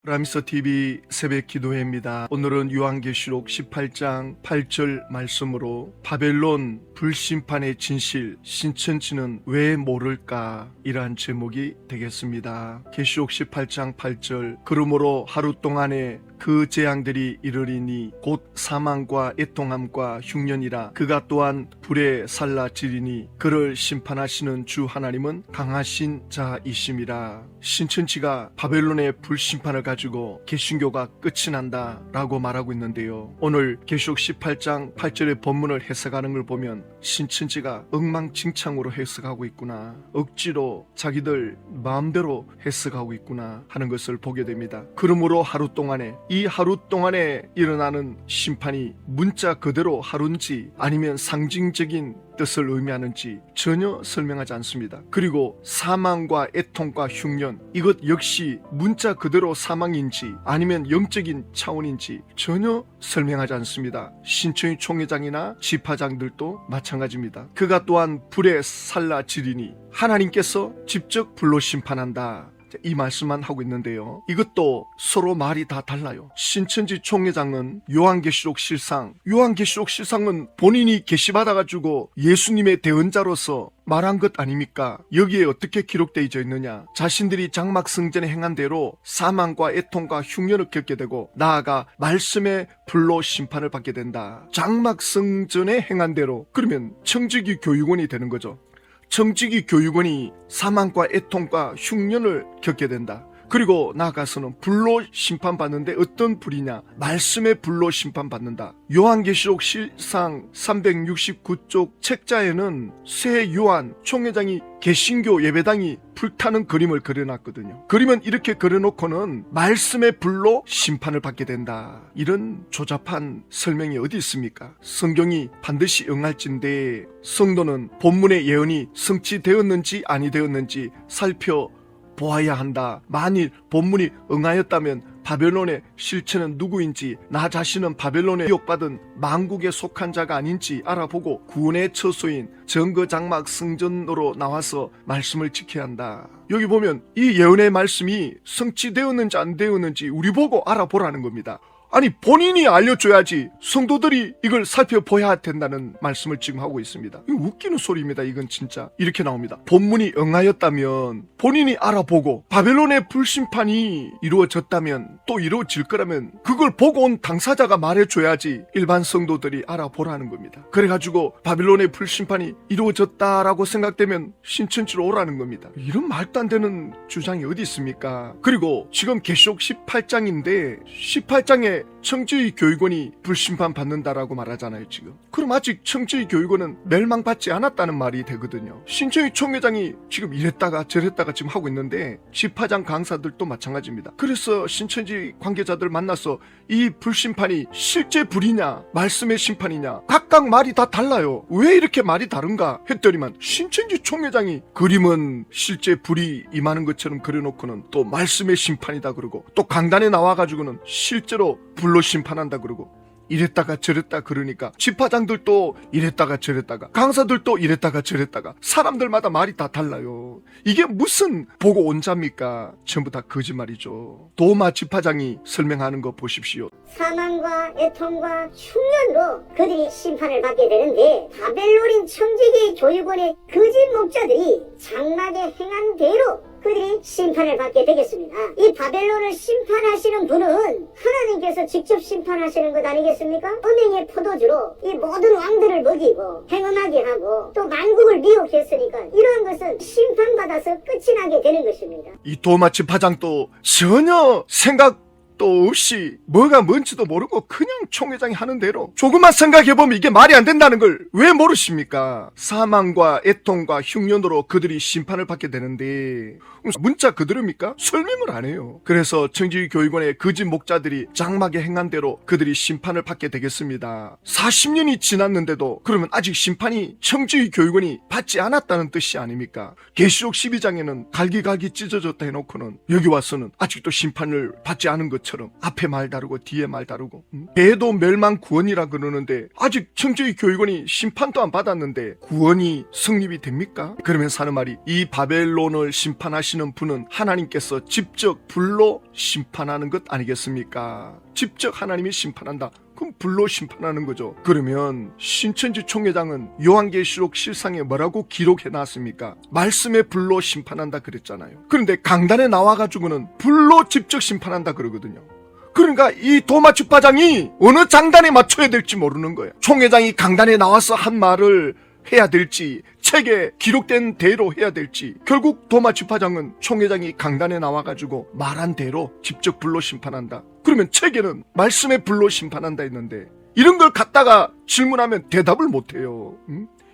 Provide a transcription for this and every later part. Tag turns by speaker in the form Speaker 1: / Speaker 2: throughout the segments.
Speaker 1: 라미서TV 새벽 기도회입니다. 오늘은 요한계시록 18장 8절 말씀으로 바벨론 불심판의 진실 신천지는 왜 모를까 이러한 제목이 되겠습니다. 계시록 18장 8절 그러므로 하루 동안에 그 재앙들이 이르리니 곧 사망과 애통함과 흉년이라 그가 또한 불에 살라지리니 그를 심판하시는 주 하나님은 강하신 자이심이라. 신천지가 바벨론의 불심판을 가지고 개신교가 끝이 난다 라고 말하고 있는데요, 오늘 계시록 18장 8절의 본문을 해석하는 걸 보면 신천지가 엉망진창으로 해석하고 있구나, 억지로 자기들 마음대로 해석하고 있구나 하는 것을 보게 됩니다. 그러므로 하루 동안에, 이 하루 동안에 일어나는 심판이 문자 그대로 하루인지 아니면 상징적인 뜻을 의미하는지 전혀 설명하지 않습니다. 그리고 사망과 애통과 흉년, 이것 역시 문자 그대로 사망인지 아니면 영적인 차원인지 전혀 설명하지 않습니다. 신천지 총회장이나 지파장들도 마찬가지입니다. 그가 또한 불에 살라지리니 하나님께서 직접 불로 심판한다, 이 말씀만 하고 있는데요, 이것도 서로 말이 다 달라요. 신천지 총회장은 요한계시록 실상은 본인이 계시받아가지고 예수님의 대언자로서 말한 것 아닙니까? 여기에 어떻게 기록되어 있느냐? 자신들이 장막 성전에 행한 대로 사망과 애통과 흉년을 겪게 되고 나아가 말씀의 불로 심판을 받게 된다. 장막 성전에 행한 대로, 그러면 청지기 교육원이 되는 거죠. 청지기 교육원이 사망과 애통과 흉년을 겪게 된다. 그리고 나아가서는 불로 심판받는데 어떤 불이냐? 말씀의 불로 심판받는다. 요한계시록 실상 369쪽 책자에는 새 요한 총회장이 개신교 예배당이 불타는 그림을 그려놨거든요. 그림은 이렇게 그려놓고는 말씀의 불로 심판을 받게 된다. 이런 조잡한 설명이 어디 있습니까? 성경이 반드시 응할진데 성도는 본문의 예언이 성취되었는지 아니 되었는지 살펴보아야 한다. 만일 본문이 응하였다면 바벨론의 실체는 누구인지, 나 자신은 바벨론에 미혹받은 망국에 속한 자가 아닌지 알아보고 구원의 처소인 정거장막 성전으로 나와서 말씀을 지켜야 한다. 여기 보면 이 예언의 말씀이 성취되었는지 안 되었는지 우리 보고 알아보라는 겁니다. 아니, 본인이 알려줘야지 성도들이 이걸 살펴봐야 된다는 말씀을 지금 하고 있습니다. 이거 웃기는 소리입니다. 이건 진짜 이렇게 나옵니다. 본문이 응하였다면, 본인이 알아보고 바벨론의 불심판이 이루어졌다면, 또 이루어질 거라면 그걸 보고 온 당사자가 말해줘야지 일반 성도들이 알아보라는 겁니다. 그래가지고 바벨론의 불심판이 이루어졌다라고 생각되면 신천지로 오라는 겁니다. 이런 말도 안 되는 주장이 어디 있습니까? 그리고 지금 계시록 18장인데 18장에 청지기 교육원이 불심판 받는다라고 말하잖아요 지금. 그럼 아직 청지기 교육원은 멸망받지 않았다는 말이 되거든요. 신천지 총회장이 지금 이랬다가 저랬다가 지금 하고 있는데 지파장 강사들도 마찬가지입니다. 그래서 신천지 관계자들 만나서 이 불심판이 실제 불이냐 말씀의 심판이냐 각각 말이 다 달라요. 왜 이렇게 말이 다른가 했더니만 신천지 총회장이 그림은 실제 불이 임하는 것처럼 그려놓고는 또 말씀의 심판이다 그러고, 또 강단에 나와가지고는 실제로 불로 심판한다 그러고, 이랬다가 저랬다 그러니까 지파장들도 이랬다가 저랬다가, 강사들도 이랬다가 저랬다가, 사람들마다 말이 다 달라요. 이게 무슨 보고 온자입니까? 전부 다 거짓말이죠. 도마 지파장이 설명하는 거 보십시오.
Speaker 2: 사망과 애통과 흉년으로 그들이 심판을 받게 되는데, 바벨론인 청지기 교육원의 거짓 목자들이 장막에 행한 대로 그들이 심판을 받게 되겠습니다. 이 바벨론을 심판하시는 분은 하나님께서 직접 심판하시는 것 아니겠습니까? 은행의 포도주로 이 모든 왕들을 먹이고 행음하게 하고 또 만국을 미혹했으니까 이러한 것은 심판받아서 끝이 나게 되는 것입니다.
Speaker 1: 이 도마치 파장도 전혀 생각도 없이 뭐가 뭔지도 모르고 그냥 총회장이 하는 대로, 조금만 생각해보면 이게 말이 안 된다는 걸 왜 모르십니까? 사망과 애통과 흉년으로 그들이 심판을 받게 되는데 문자 그대로입니까? 설명을 안 해요. 그래서 청지기 교육원의 거짓 목자들이 장막에 행한 대로 그들이 심판을 받게 되겠습니다. 40년이 지났는데도 그러면 아직 심판이 청지기 교육원이 받지 않았다는 뜻이 아닙니까? 계시록 12장에는 갈기갈기 찢어졌다 해놓고는 여기 와서는 아직도 심판을 받지 않은 것처럼 앞에 말 다르고 뒤에 말 다르고, 배도 멸망 구원이라 그러는데 아직 청지기 교육원이 심판도 안 받았는데 구원이 성립이 됩니까? 그러면서 하는 말이, 이 바벨론을 심판하시 심판하시는 분은 하나님께서 직접 불로 심판하는 것 아니겠습니까? 직접 하나님이 심판한다. 그럼 불로 심판하는 거죠. 그러면 신천지 총회장은 요한계시록 실상에 뭐라고 기록해 놨습니까? 말씀의 불로 심판한다 그랬잖아요. 그런데 강단에 나와가지고는 불로 직접 심판한다 그러거든요. 그러니까 이 도마주파장이 어느 장단에 맞춰야 될지 모르는 거예요. 총회장이 강단에 나와서 한 말을 해야 될지, 책에 기록된 대로 해야 될지, 결국 도마주파장은 총회장이 강단에 나와가지고 말한 대로 직접 불로 심판한다. 그러면 책에는 말씀의 불로 심판한다 했는데 이런 걸 갖다가 질문하면 대답을 못해요.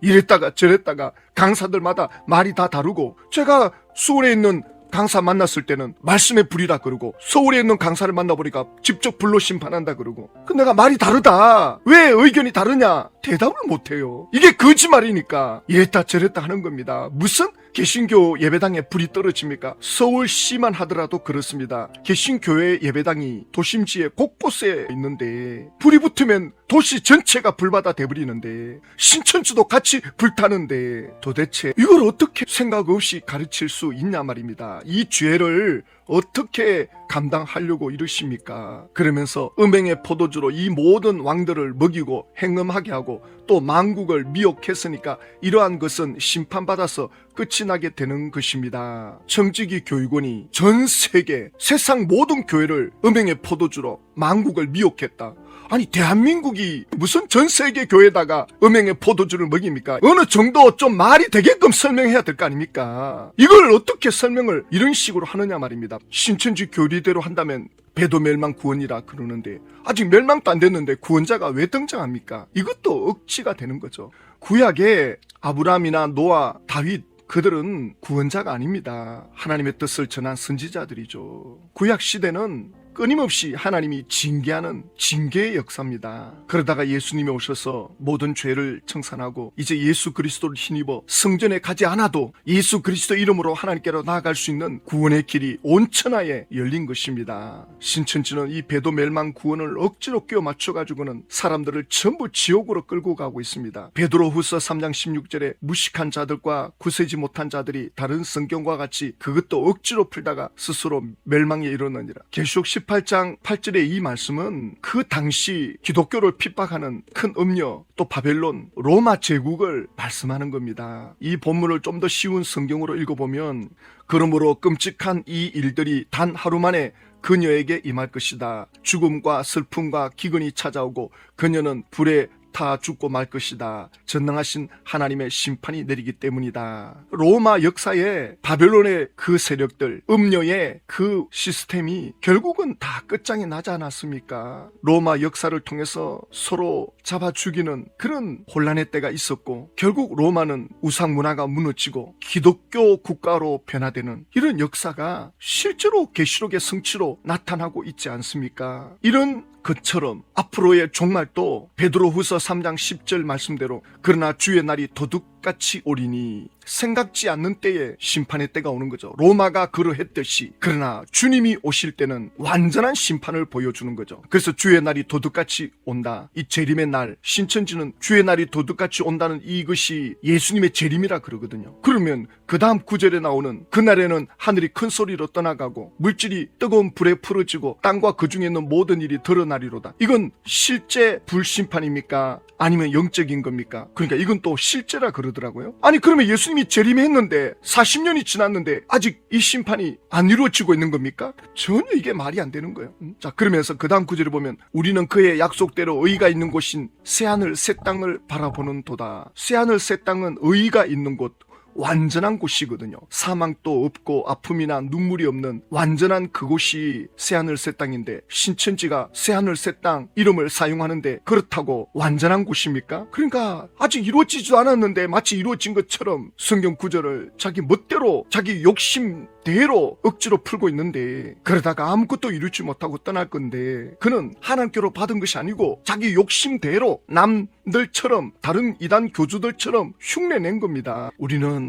Speaker 1: 이랬다가 저랬다가 강사들마다 말이 다 다르고, 제가 수원에 있는 강사 만났을 때는 말씀의 불이라 그러고, 서울에 있는 강사를 만나보니까 직접 불로 심판한다 그러고, 그 내가 말이 다르다, 왜 의견이 다르냐, 대답을 못해요. 이게 거짓말이니까 이랬다 저랬다 하는 겁니다. 무슨 개신교 예배당에 불이 떨어집니까? 서울시만 하더라도 그렇습니다. 개신교회 예배당이 도심지에 곳곳에 있는데 불이 붙으면 도시 전체가 불바다 돼버리는데, 신천지도 같이 불타는데 도대체 이걸 어떻게 생각 없이 가르칠 수 있냐 말입니다. 이 죄를 어떻게 감당하려고 이러십니까? 그러면서 음행의 포도주로 이 모든 왕들을 먹이고 행음하게 하고 또 만국을 미혹했으니까 이러한 것은 심판받아서 끝이 나게 되는 것입니다. 청지기 교육원이 전 세계 세상 모든 교회를 음행의 포도주로 만국을 미혹했다. 아니, 대한민국이 무슨 전 세계 교회에다가 음행의 포도주를 먹입니까? 어느 정도 좀 말이 되게끔 설명해야 될 거 아닙니까? 이걸 어떻게 설명을 이런 식으로 하느냐 말입니다. 신천지 교리대로 한다면 배도 멸망 구원이라 그러는데 아직 멸망도 안 됐는데 구원자가 왜 등장합니까? 이것도 억지가 되는 거죠. 구약에 아브라함이나 노아, 다윗, 그들은 구원자가 아닙니다. 하나님의 뜻을 전한 선지자들이죠. 구약 시대는 끊임없이 하나님이 징계하는 징계의 역사입니다. 그러다가 예수님이 오셔서 모든 죄를 청산하고 이제 예수 그리스도를 힘입어 성전에 가지 않아도 예수 그리스도 이름으로 하나님께로 나아갈 수 있는 구원의 길이 온 천하에 열린 것입니다. 신천지는 이 배도 멸망 구원을 억지로 끼워 맞춰가지고는 사람들을 전부 지옥으로 끌고 가고 있습니다. 베드로후서 3장 16절에 무식한 자들과 구세지 못한 자들이 다른 성경과 같이 그것도 억지로 풀다가 스스로 멸망에 이르느니라. 계시록 18장 8절의 이 말씀은 그 당시 기독교를 핍박하는 큰 음녀, 또 바벨론, 로마 제국을 말씀하는 겁니다. 이 본문을 좀 더 쉬운 성경으로 읽어보면, 그러므로 끔찍한 이 일들이 단 하루 만에 그녀에게 임할 것이다. 죽음과 슬픔과 기근이 찾아오고 그녀는 불에 다 죽고 말 것이다. 전능하신 하나님의 심판이 내리기 때문이다. 로마 역사에 바벨론의 그 세력들, 음녀의 그 시스템이 결국은 다 끝장이 나지 않았습니까? 로마 역사를 통해서 서로 잡아 죽이는 그런 혼란의 때가 있었고, 결국 로마는 우상 문화가 무너지고 기독교 국가로 변화되는 이런 역사가 실제로 계시록의 성취로 나타나고 있지 않습니까? 이런 것처럼 앞으로의 종말도 베드로후서 3장 10절 말씀대로 그러나 주의 날이 도둑같이 오리니, 생각지 않는 때에 심판의 때가 오는 거죠. 로마가 그러했듯이 그러나 주님이 오실 때는 완전한 심판을 보여주는 거죠. 그래서 주의 날이 도둑같이 온다. 이 재림의 날, 신천지는 주의 날이 도둑같이 온다는 이것이 예수님의 재림이라 그러거든요. 그러면 그 다음 구절에 나오는 그날에는 하늘이 큰 소리로 떠나가고 물질이 뜨거운 불에 풀어지고 땅과 그 중에 있는 모든 일이 드러나리로다. 이건 실제 불심판입니까? 아니면 영적인 겁니까? 그러니까 이건 또 실제라 그러더라고요. 아니, 그러면 예수님이 재림했는데 40년이 지났는데 아직 이 심판이 안 이루어지고 있는 겁니까? 전혀 이게 말이 안 되는 거예요. 자, 그러면서 그 다음 구절을 보면 우리는 그의 약속대로 의가 있는 곳인 새하늘 새 땅을 바라보는 도다. 새하늘 새 땅은 의가 있는 곳, 완전한 곳이거든요. 사망도 없고 아픔이나 눈물이 없는 완전한 그곳이 새하늘 새 땅인데, 신천지가 새하늘 새 땅 이름을 사용하는데 그렇다고 완전한 곳입니까? 그러니까 아직 이루어지지도 않았는데 마치 이루어진 것처럼 성경 구절을 자기 멋대로 자기 욕심대로 억지로 풀고 있는데, 그러다가 아무것도 이루지 못하고 떠날 건데, 그는 하나님께로 받은 것이 아니고 자기 욕심대로 남들처럼 다른 이단 교주들처럼 흉내낸 겁니다. 우리는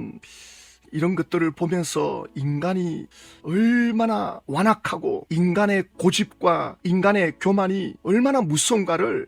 Speaker 1: 이런 것들을 보면서 인간이 얼마나 완악하고 인간의 고집과 인간의 교만이 얼마나 무서운가를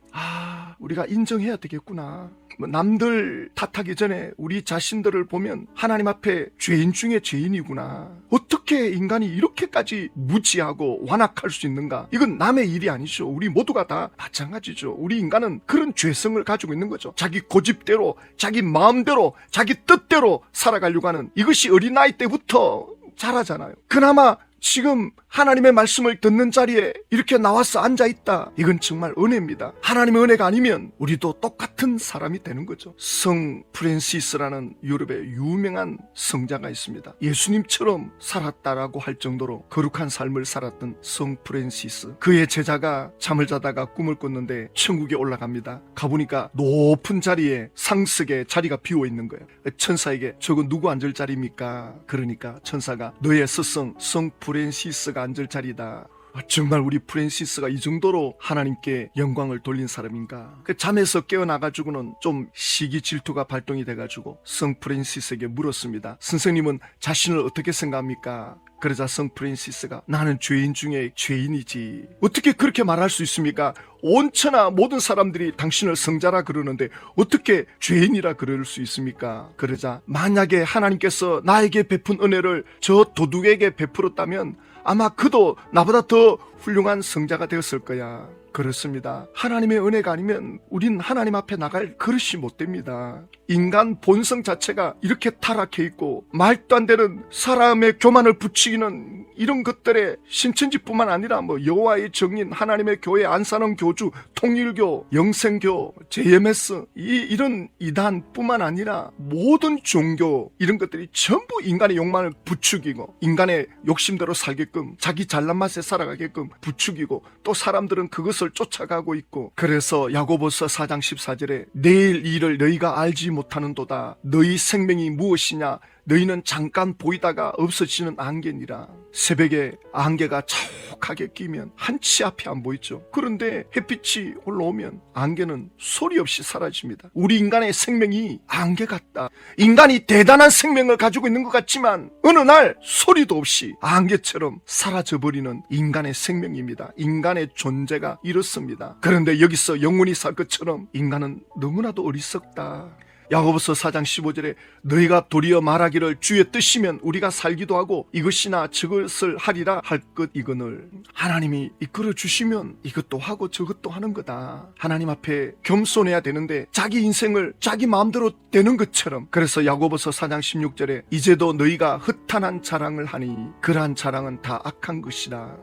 Speaker 1: 우리가 인정해야 되겠구나. 남들 탓하기 전에 우리 자신들을 보면 하나님 앞에 죄인 중에 죄인이구나. 어떻게 인간이 이렇게까지 무지하고 완악할 수 있는가? 이건 남의 일이 아니죠. 우리 모두가 다 마찬가지죠. 우리 인간은 그런 죄성을 가지고 있는 거죠. 자기 고집대로, 자기 마음대로, 자기 뜻대로 살아가려고 하는, 이것이 어린아이 때부터 자라잖아요. 그나마 지금 하나님의 말씀을 듣는 자리에 이렇게 나와서 앉아있다. 이건 정말 은혜입니다. 하나님의 은혜가 아니면 우리도 똑같은 사람이 되는 거죠. 성 프랜시스라는 유럽의 유명한 성자가 있습니다. 예수님처럼 살았다라고 할 정도로 거룩한 삶을 살았던 성 프랜시스. 그의 제자가 잠을 자다가 꿈을 꿨는데 천국에 올라갑니다. 가보니까 높은 자리에 상석에 자리가 비어 있는 거예요. 천사에게 저거 누구 앉을 자리입니까? 그러니까 천사가 너의 스승 성 프랜시스가 앉을 자리다. 정말 우리 프랜시스가 이 정도로 하나님께 영광을 돌린 사람인가? 그 잠에서 깨어나가지고는 좀 시기 질투가 발동이 돼가지고 성 프랜시스에게 물었습니다. 선생님은 자신을 어떻게 생각합니까? 그러자 성 프랜시스가 나는 죄인 중에 죄인이지. 어떻게 그렇게 말할 수 있습니까? 온천하 모든 사람들이 당신을 성자라 그러는데 어떻게 죄인이라 그럴 수 있습니까? 그러자 만약에 하나님께서 나에게 베푼 은혜를 저 도둑에게 베풀었다면 아마 그도 나보다 더 훌륭한 성자가 되었을 거야. 그렇습니다. 하나님의 은혜가 아니면 우린 하나님 앞에 나갈 그릇이 못 됩니다. 인간 본성 자체가 이렇게 타락해 있고 말도 안 되는 사람의 교만을 부추기는 이런 것들에 신천지뿐만 아니라 여호와의 증인, 하나님의 교회, 안산원 교주, 통일교, 영생교, JMS 이런 이단뿐만 아니라 모든 종교 이런 것들이 전부 인간의 욕망을 부추기고 인간의 욕심대로 살게끔 자기 잘난 맛에 살아가게끔 부추기고 또 사람들은 그것을 쫓아가고 있고 그래서 야고보서 4장 14절에 내일 일을 너희가 알지 못하는도다. 너희 생명이 무엇이냐? 너희는 잠깐 보이다가 없어지는 안개니라. 새벽에 안개가 자욱하게 끼면 한치 앞이 안 보이죠. 그런데 햇빛이 올라오면 안개는 소리 없이 사라집니다. 우리 인간의 생명이 안개 같다. 인간이 대단한 생명을 가지고 있는 것 같지만 어느 날 소리도 없이 안개처럼 사라져버리는 인간의 생명입니다. 인간의 존재가 이렇습니다. 그런데 여기서 영원히 살 것처럼 인간은 너무나도 어리석다. 야고보서 4장 15절에 너희가 도리어 말하기를 주의 뜻이면 우리가 살기도 하고 이것이나 저것을 하리라 할 것 이거늘. 하나님이 이끌어 주시면 이것도 하고 저것도 하는 거다. 하나님 앞에 겸손해야 되는데 자기 인생을 자기 마음대로 되는 것처럼. 그래서 야고보서 4장 16절에 이제도 너희가 허탄한 자랑을 하니 그러한 자랑은 다 악한 것이다.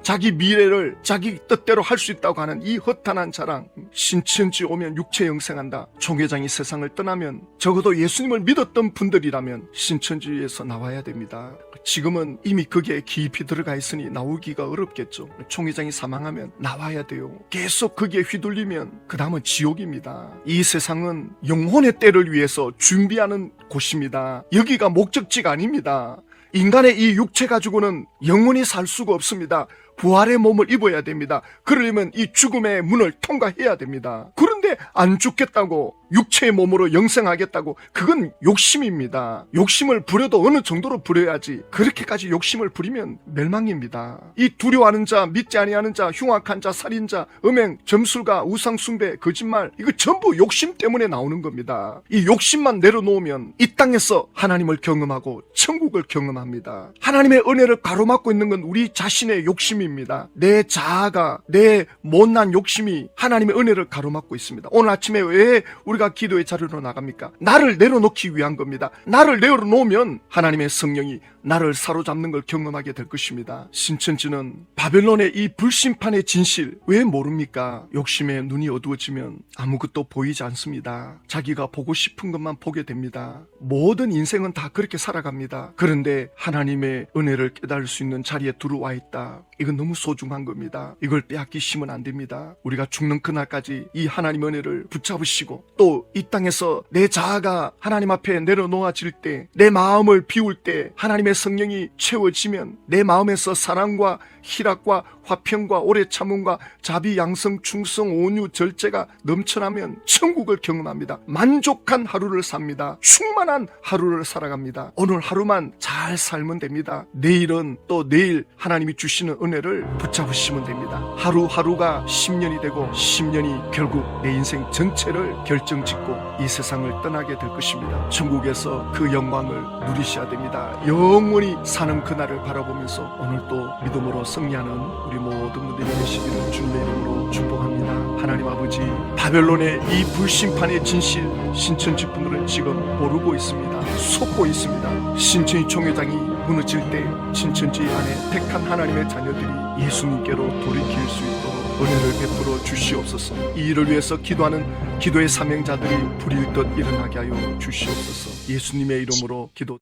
Speaker 1: 자기 미래를 자기 뜻대로 할 수 있다고 하는 이 허탄한 자랑. 신천지 오면 육체 영생한다. 총회장이 세상을 떠나면 적어도 예수님을 믿었던 분들이라면 신천지에서 나와야 됩니다. 지금은 이미 거기에 깊이 들어가 있으니 나오기가 어렵겠죠. 총회장이 사망하면 나와야 돼요. 계속 거기에 휘둘리면 그 다음은 지옥입니다. 이 세상은 영혼의 때를 위해서 준비하는 곳입니다. 여기가 목적지가 아닙니다. 인간의 이 육체 가지고는 영원히 살 수가 없습니다. 부활의 몸을 입어야 됩니다. 그러려면 이 죽음의 문을 통과해야 됩니다. 그런데 안 죽겠다고 육체의 몸으로 영생하겠다고 그건 욕심입니다. 욕심을 부려도 어느 정도로 부려야지 그렇게까지 욕심을 부리면 멸망입니다. 이 두려워하는 자, 믿지 아니하는 자, 흉악한 자, 살인자, 음행, 점술가, 우상숭배, 거짓말 이거 전부 욕심 때문에 나오는 겁니다. 이 욕심만 내려놓으면 이 땅에서 하나님을 경험하고 천국을 경험합니다. 하나님의 은혜를 가로막고 있는 건 우리 자신의 욕심입니다. 내 자아가 내 못난 욕심이 하나님의 은혜를 가로막고 있습니다. 오늘 아침에 왜 우리가 기도의 자리로 나갑니까? 나를 내려놓기 위한 겁니다. 나를 내려놓으면 하나님의 성령이 나를 사로잡는 걸 경험하게 될 것입니다. 신천지는 바벨론의 이 불심판의 진실 왜 모릅니까? 욕심에 눈이 어두워지면 아무것도 보이지 않습니다. 자기가 보고 싶은 것만 보게 됩니다. 모든 인생은 다 그렇게 살아갑니다. 그런데 하나님의 은혜를 깨달을 수 있는 자리에 들어와 있다. 이건 너무 소중한 겁니다. 이걸 빼앗기시면 안 됩니다. 우리가 죽는 그날까지 이 하나님의 은혜를 붙잡으시고 또 이 땅에서 내 자아가 하나님 앞에 내려놓아질 때 내 마음을 비울 때 하나님의 성령이 채워지면 내 마음에서 사랑과 희락과 화평과 오래 참음과 자비, 양성, 충성, 온유, 절제가 넘쳐나면 천국을 경험합니다. 만족한 하루를 삽니다. 충만한 하루를 살아갑니다. 오늘 하루만 잘 살면 됩니다. 내일은 또 내일 하나님이 주시는 은혜를 붙잡으시면 됩니다. 하루하루가 10년이 되고 10년이 결국 내 인생 전체를 결정짓고 이 세상을 떠나게 될 것입니다. 천국에서 그 영광을 누리셔야 됩니다. 영원히 사는 그날을 바라보면서 오늘 또 믿음으로 승리하는 우리 모든 분들이 되시기를 주님의 이름으로 축복합니다. 하나님 아버지, 바벨론의 이 불심판의 진실 신천지 분들은 지금 모르고 있습니다. 속고 있습니다. 신천지 총회장이 무너질 때 신천지 안에 택한 하나님의 자녀들이 예수님께로 돌이킬 수 있도록 은혜를 베풀어 주시옵소서. 이 일을 위해서 기도하는 기도의 사명자들이 불일 듯 일어나게 하여 주시옵소서. 예수님의 이름으로 기도